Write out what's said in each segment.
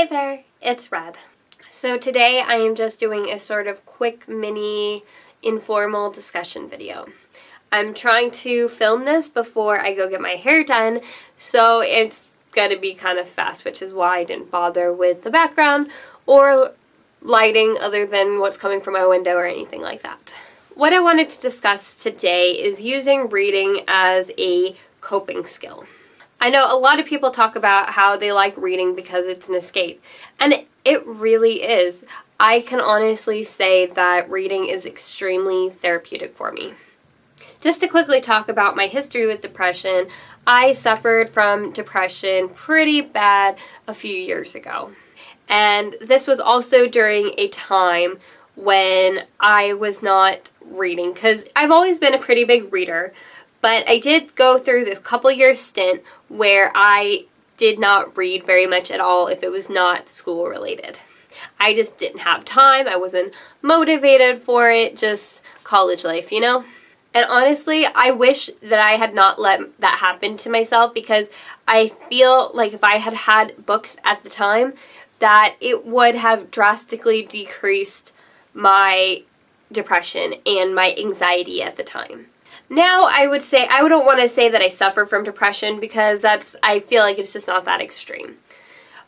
there, it's Red. So today I am just doing a sort of quick mini informal discussion video. I'm trying to film this before I go get my hair done, so it's going to be kind of fast, which is why I didn't bother with the background or lighting other than what's coming from my window or anything like that. What I wanted to discuss today is using reading as a coping skill. I know a lot of people talk about how they like reading because it's an escape, and it really is. I can honestly say that reading is extremely therapeutic for me. Just to quickly talk about my history with depression, I suffered from depression pretty bad a few years ago. And this was also during a time when I was not reading, because I've always been a pretty big reader, but I did go through this couple-year stint where I did not read very much at all if it was not school-related. I just didn't have time. I wasn't motivated for it, just college life, you know? And honestly, I wish that I had not let that happen to myself, because I feel like if I had had books at the time, that it would have drastically decreased my depression and my anxiety at the time. Now, I don't want to say that I suffer from depression, because I feel like it's just not that extreme.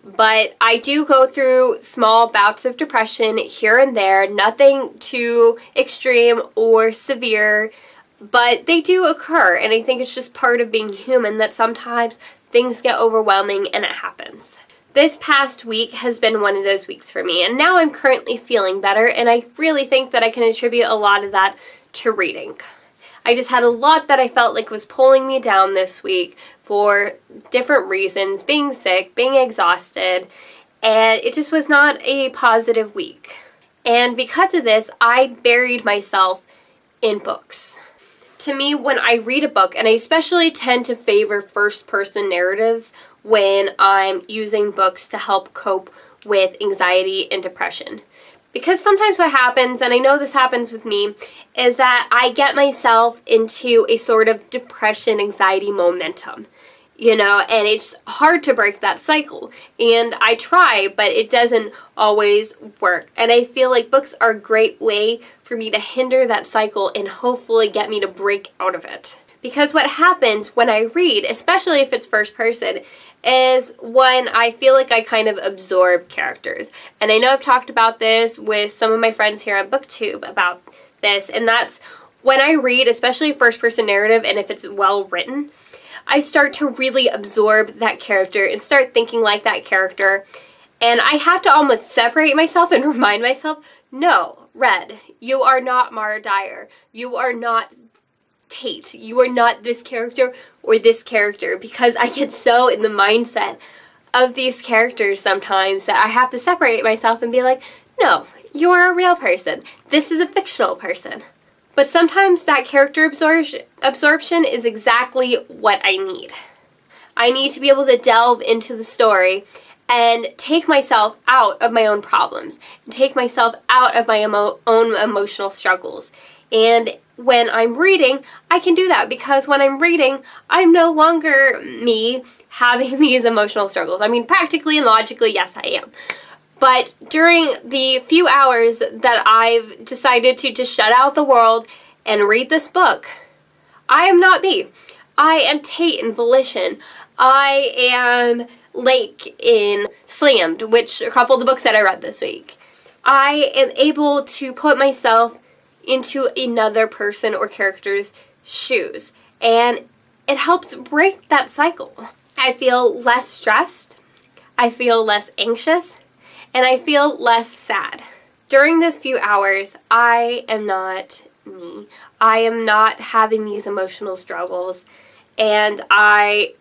But I do go through small bouts of depression here and there, nothing too extreme or severe, but they do occur, and I think it's just part of being human that sometimes things get overwhelming and it happens. This past week has been one of those weeks for me, and now I'm currently feeling better, and I really think that I can attribute a lot of that to reading. I just had a lot that I felt like was pulling me down this week for different reasons, being sick, being exhausted, and it just was not a positive week. And because of this, I buried myself in books. To me, when I read a book, and I especially tend to favor first-person narratives when I'm using books to help cope with anxiety and depression. Because sometimes what happens, and I know this happens with me, is that I get myself into a sort of depression, anxiety momentum, you know, and it's hard to break that cycle. And I try, but it doesn't always work. And I feel like books are a great way for me to hinder that cycle and hopefully get me to break out of it. Because what happens when I read, especially if it's first person, is when I feel like I kind of absorb characters. And I know I've talked about this with some of my friends here on BookTube about this, and that's when I read, especially first person narrative, and if it's well written, I start to really absorb that character and start thinking like that character. And I have to almost separate myself and remind myself, no, Red, you are not Mara Dyer. You are not Tate. You are not this character or this character, because I get so in the mindset of these characters sometimes that I have to separate myself and be like, no, you are a real person. This is a fictional person. But sometimes that character absorption is exactly what I need. I need to be able to delve into the story and take myself out of my own problems, and take myself out of my own emotional struggles. And when I'm reading, I can do that, because when I'm reading, I'm no longer me having these emotional struggles. I mean, practically and logically, yes, I am. But during the few hours that I've decided to just shut out the world and read this book, I am not me. I am Tate in Volition. I am Lake in Slammed, which a couple of the books that I read this week. I am able to put myself into another person or character's shoes, and it helps break that cycle. I feel less stressed, I feel less anxious, and I feel less sad. During those few hours, I am not me. I am not having these emotional struggles, and I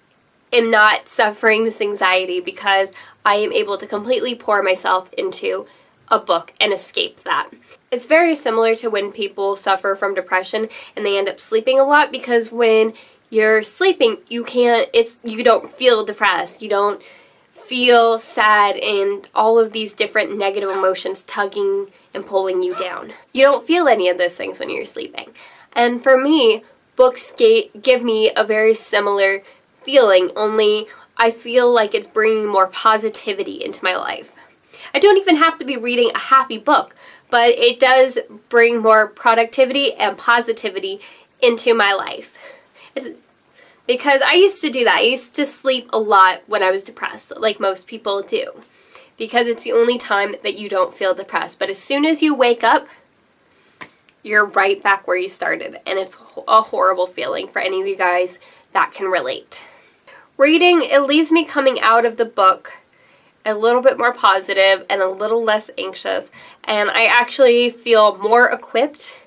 am not suffering this anxiety, because I am able to completely pour myself into a book and escape that. It's very similar to when people suffer from depression and they end up sleeping a lot, because when you're sleeping, you don't feel depressed, you don't feel sad and all of these different negative emotions tugging and pulling you down. You don't feel any of those things when you're sleeping. And for me, books give me a very similar feeling, only I feel like it's bringing more positivity into my life. I don't even have to be reading a happy book, but it does bring more productivity and positivity into my life. Because I used to do that. I used to sleep a lot when I was depressed, like most people do, because it's the only time that you don't feel depressed. But as soon as you wake up, you're right back where you started, and it's a horrible feeling for any of you guys that can relate. Reading, it leaves me coming out of the book a little bit more positive and a little less anxious, and I actually feel more equipped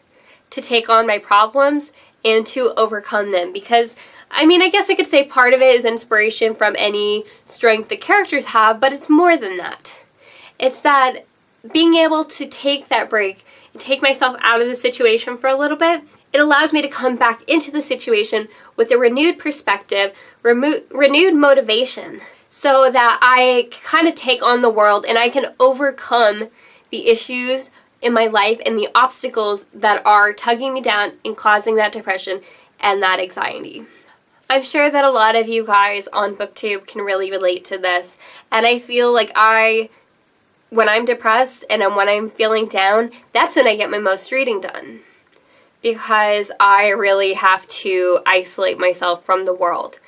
to take on my problems and to overcome them. Because, I mean, I guess I could say part of it is inspiration from any strength the characters have, but it's more than that. It's that being able to take that break and take myself out of the situation for a little bit, it allows me to come back into the situation with a renewed perspective, renewed motivation, so that I kind of take on the world and I can overcome the issues in my life and the obstacles that are tugging me down and causing that depression and that anxiety. I'm sure that a lot of you guys on BookTube can really relate to this, and I feel like when I'm depressed and when I'm feeling down, that's when I get my most reading done, because I really have to isolate myself from the world.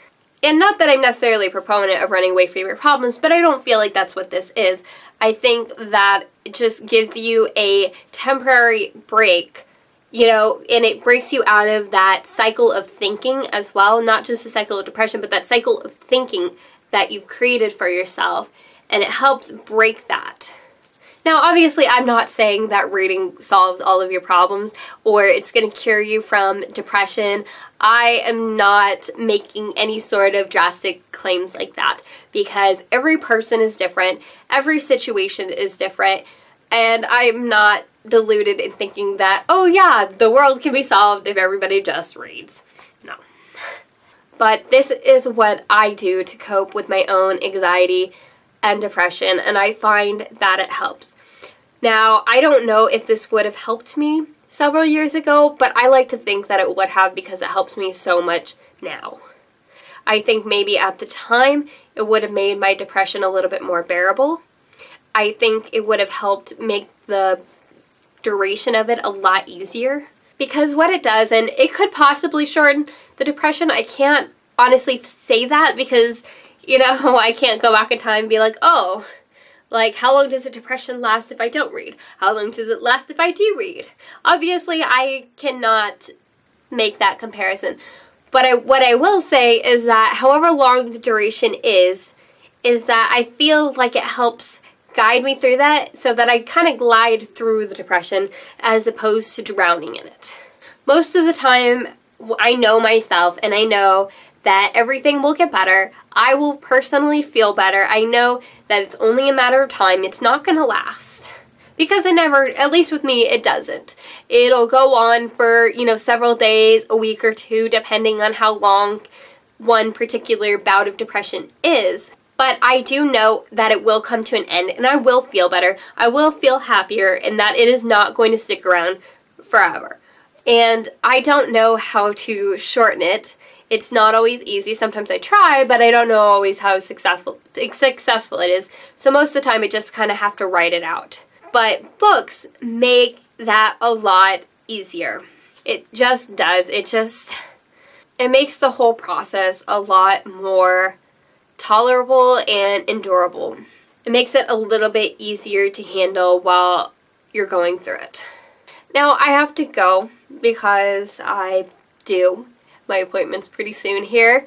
And not that I'm necessarily a proponent of running away from your problems, but I don't feel like that's what this is. I think that it just gives you a temporary break, you know, and it breaks you out of that cycle of thinking as well. Not just the cycle of depression, but that cycle of thinking that you've created for yourself, and it helps break that. Now, obviously, I'm not saying that reading solves all of your problems or it's going to cure you from depression. I am not making any sort of drastic claims like that, because every person is different, every situation is different, and I'm not deluded in thinking that, oh yeah, the world can be solved if everybody just reads. No. But this is what I do to cope with my own anxiety and depression, and I find that it helps. Now, I don't know if this would have helped me several years ago, but I like to think that it would have, because it helps me so much now. I think maybe at the time it would have made my depression a little bit more bearable. I think it would have helped make the duration of it a lot easier, because what it does, and it could possibly shorten the depression, I can't honestly say that, because, you know, I can't go back in time and be like, oh, like, how long does a depression last if I don't read? How long does it last if I do read? Obviously, I cannot make that comparison. But what I will say is that however long the duration is that I feel like it helps guide me through that, so that I kind of glide through the depression as opposed to drowning in it. Most of the time, I know myself, and I know that everything will get better. I will personally feel better. I know that it's only a matter of time. It's not going to last. Because at least with me, it doesn't. It'll go on for, you know, several days, a week or two, depending on how long one particular bout of depression is. But I do know that it will come to an end, and I will feel better. I will feel happier, and that it is not going to stick around forever. And I don't know how to shorten it. It's not always easy. Sometimes I try, but I don't know always how successful it is. So most of the time I just kind of have to write it out. But books make that a lot easier. It just does. It makes the whole process a lot more tolerable and endurable. It makes it a little bit easier to handle while you're going through it. Now I have to go, because my appointment's pretty soon here,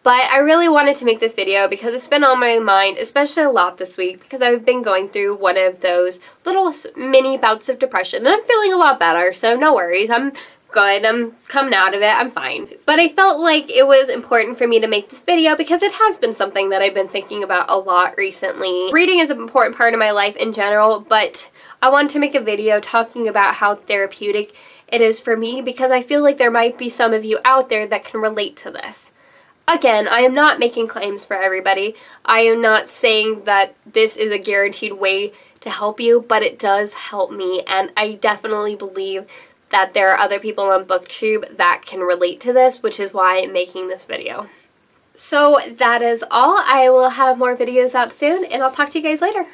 but I really wanted to make this video because it's been on my mind, especially a lot this week, because I've been going through one of those little mini bouts of depression, and I'm feeling a lot better, so no worries. I'm good. I'm coming out of it. I'm fine. But I felt like it was important for me to make this video because it has been something that I've been thinking about a lot recently. Reading is an important part of my life in general, but I wanted to make a video talking about how therapeutic it is for me, because I feel like there might be some of you out there that can relate to this. Again, I am not making claims for everybody. I am not saying that this is a guaranteed way to help you, but it does help me, and I definitely believe that there are other people on BookTube that can relate to this, which is why I'm making this video. So that is all. I will have more videos out soon, and I'll talk to you guys later.